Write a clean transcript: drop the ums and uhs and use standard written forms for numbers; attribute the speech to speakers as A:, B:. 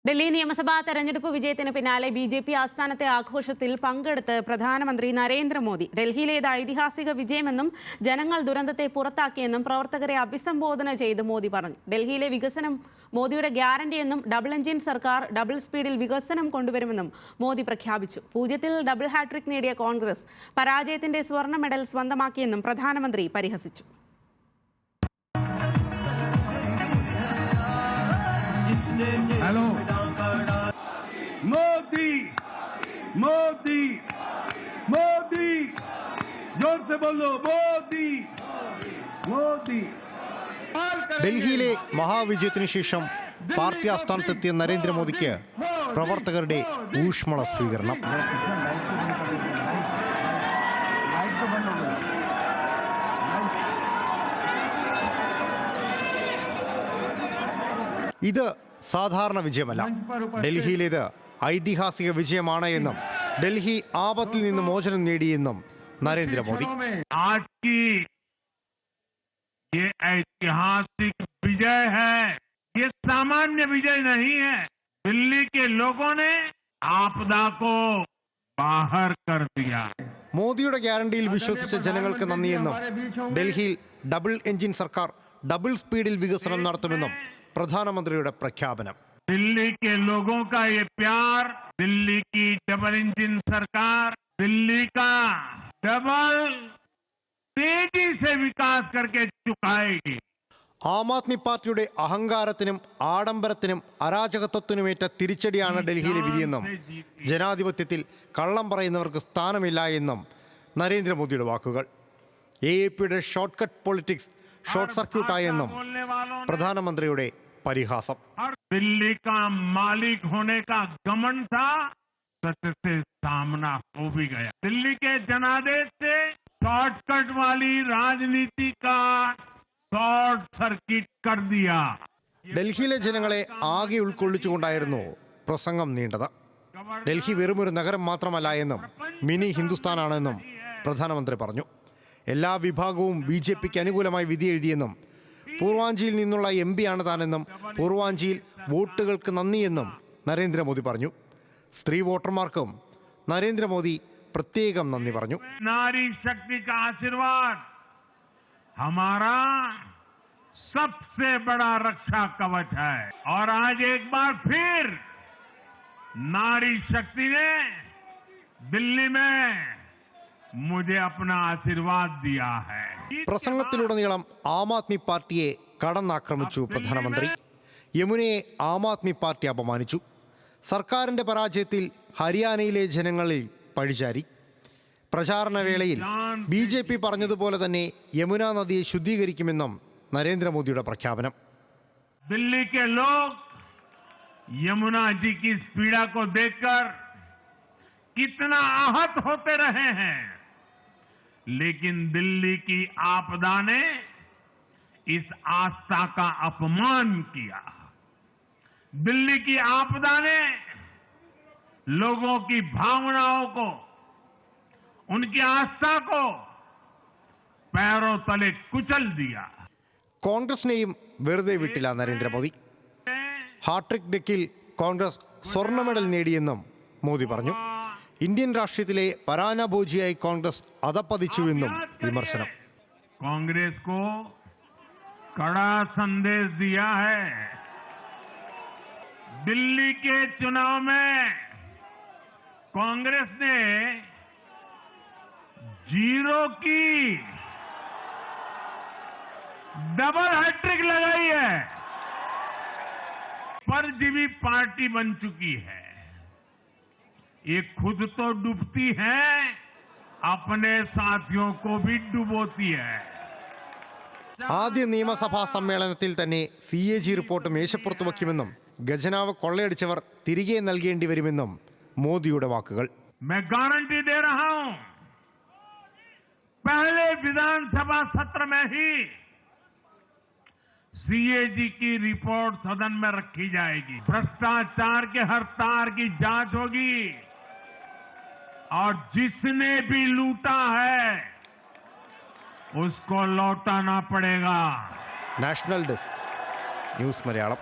A: ഡൽഹി നിയമസഭാ തെരഞ്ഞെടുപ്പ് വിജയത്തിന് പിന്നാലെ ബി.ജെ.പി. ആസ്ഥാനത്തെ ആഘോഷത്തിൽ പങ്കെടുത്ത് പ്രധാനമന്ത്രി നരേന്ദ്രമോദി. ഡൽഹിയിലേത് ഐതിഹാസിക വിജയമെന്നും ജനങ്ങൾ ദുരന്തത്തെ പുറത്താക്കിയെന്നും പ്രവർത്തകരെ അഭിസംബോധന ചെയ്ത് മോദി പറഞ്ഞു. ഡൽഹിയിലെ വികസനം മോദിയുടെ ഗ്യാരണ്ടിയെന്നും ഡബിൾ എഞ്ചിൻ സർക്കാർ ഡബിൾ സ്പീഡിൽ വികസനം കൊണ്ടുവരുമെന്നും മോദി പ്രഖ്യാപിച്ചു. പൂജ്യത്തിൽ ഡബിൾ ഹാട്രിക് നേടിയ കോൺഗ്രസ് പരാജയത്തിന്റെ സ്വർണ്ണ മെഡൽ സ്വന്തമാക്കിയെന്നും പ്രധാനമന്ത്രി പരിഹസിച്ചു.
B: हेलो मोदी मोदी मोदी जोर से बोलो मोदी मोदी
C: ഡൽഹിയിലെ മഹാവിജയത്തിനു ശേഷം പാർട്ടി ആസ്ഥാനത്തെത്തിയ നരേന്ദ്രമോദിക്ക് പ്രവർത്തകരുടെ ഊഷ്മള സ്വീകരണം. ഇത് സാധാരണ വിജയമല്ല, ഡൽഹിയിലേത് ഐതിഹാസിക വിജയമാണ് എന്നും ഡൽഹി ആപത്തിൽ നിന്ന് മോചനം നേടിയെന്നും നരേന്ദ്രമോദി.
D: ये ऐतिहासिक विजय है, ये सामान्य विजय नहीं है. दिल्ली के लोगों ने आपदा को बाहर कर दिया.
C: മോദിയുടെ ഗ്യാരണ്ടിയിൽ വിശ്വസിച്ച ജനങ്ങൾക്ക് നന്ദിയെന്നും ഡൽഹിയിൽ ഡബിൾ എഞ്ചിൻ സർക്കാർ ഡബിൾ സ്പീഡിൽ വികസനം നടത്തുമെന്നും പ്രധാനമന്ത്രിയുടെ പ്രഖ്യാപനം.
D: दिल्ली के लोगों का ये प्यार, दिल्ली की डबल इंजन सरकार दिल्ली का डबल तेजी से विकास करके चुकाएगी.
C: ആം ആദ്മി പാർട്ടിയുടെ അഹങ്കാരത്തിനും ആഡംബരത്തിനും അരാജകത്വത്തിനുമേറ്റ തിരിച്ചടിയാണ് ഡൽഹിയിലെ വിധിയെന്നും ജനാധിപത്യത്തിൽ കള്ളം പറയുന്നവർക്ക് സ്ഥാനമില്ല എന്നും നരേന്ദ്രമോദിയുടെ വാക്കുകൾ. AAPയുടെ ഷോർട്ട് കട്ട് പൊളിറ്റിക്സ് ഷോർട്ട് സർക്യൂട്ടായെന്നും പ്രധാനമന്ത്രിയുടെ പരിഹാസം.
D: दिल्ली का मालिक होने का घमंड था, सच से सामना हो भी गया. दिल्ली के जनादेश से शॉर्टकट वाली राजनीति का शॉर्ट सर्किट कर दिया.
C: ഡൽഹിയിലെ ജനങ്ങളെ ആകെ ഉൾക്കൊള്ളിച്ചുകൊണ്ടായിരുന്നു പ്രസംഗം നീണ്ടത്. ഡൽഹി വെറുമൊരു നഗരം മാത്രമല്ല എന്നും മിനി ഹിന്ദുസ്ഥാനാണെന്നും പ്രധാനമന്ത്രി പറഞ്ഞു. എല്ലാ വിഭാഗവും BJPക്ക് അനുകൂലമായി വിധി എഴുതിയെന്നും പൂർവാഞ്ചിയിൽ നിന്നുള്ള MP ആണ് താനെന്നും പൂർവാഞ്ചിയിൽ വോട്ടുകൾക്ക് നന്ദിയെന്നും നരേന്ദ്രമോദി പറഞ്ഞു. സ്ത്രീ വോട്ടർമാർക്കും നരേന്ദ്രമോദി പ്രത്യേകം നന്ദി പറഞ്ഞു.
D: नारी शक्ति का आशीर्वाद हमारा सबसे बड़ा रक्षा कवच है और आज एक बार फिर नारी शक्ति ने दिल्ली में मुझे अपना आशीर्वाद दिया है.
C: പ്രസംഗത്തിലുടനീളം ആം ആദ്മി പാർട്ടിയെ കടന്നാക്രമിച്ചു പ്രധാനമന്ത്രി. യമുനയെ ആം ആദ്മി പാർട്ടി അപമാനിച്ചു. സർക്കാരിന്റെ പരാജയത്തിൽ ഹരിയാനയിലെ ജനങ്ങളിൽ പഴിചാരി. പ്രചാരണ വേളയിൽ BJP പറഞ്ഞതുപോലെ തന്നെ യമുന നദിയെ ശുദ്ധീകരിക്കുമെന്നും നരേന്ദ്രമോദിയുടെ പ്രഖ്യാപനം.
D: दिल्ली के लोग यमुना जी की इस पीड़ा को देखकर कितना आहत होते रहे हैं, लेकिन दिल्ली की आपदा ने इस आस्था का अपमान किया. दिल्ली की आपदा ने लोगों की भावनाओं को, उनकी आस्था को पैरों तले कुचल दिया.
C: കോൺഗ്രസിനെയും വെറുതെ വിട്ടില്ല നരേന്ദ്രമോദി. ഹാട്രിക് ഡെക്കിൽ കോൺഗ്രസ് സ്വർണ്ണ മെഡൽ നേടിയെന്നും മോദി പറഞ്ഞു. ഇന്ത്യൻ രാഷ്ട്രീയത്തിലെ പരാനഭോജിയായി കോൺഗ്രസ് അധപ്പതിച്ചുവെന്നും വിമർശനം.
D: कांग्रेस को कड़ा संदेश दिया है. दिल्ली के चुनाव में कांग्रेस ने जीरो की डबल हैट्रिक लगाई है. परजीवी पार्टी बन चुकी है. ये खुद तो डूबती है, अपने साथियों को भी डुबोती है.
C: ആദ്യ നിയമസഭാ സമ്മേളനത്തിൽ തന്നെ CAG റിപ്പോർട്ട് മേശപ്പുറത്ത് വയ്ക്കുമെന്നും ഖജനാവ് കൊള്ളയടിച്ചവർ തിരികെ നൽകേണ്ടി വരുമെന്നും മോദിയുടെ വാക്കുകൾ.
D: मैं गारंटी दे रहा हूं, पहले विधानसभा सत्र में ही CAG की रिपोर्ट सदन में रखी जाएगी. भ्रष्टाचार के हर तार की जांच होगी और जिसने भी लूटा है उसको लौटाना पड़ेगा.
C: National desk news Malayalam.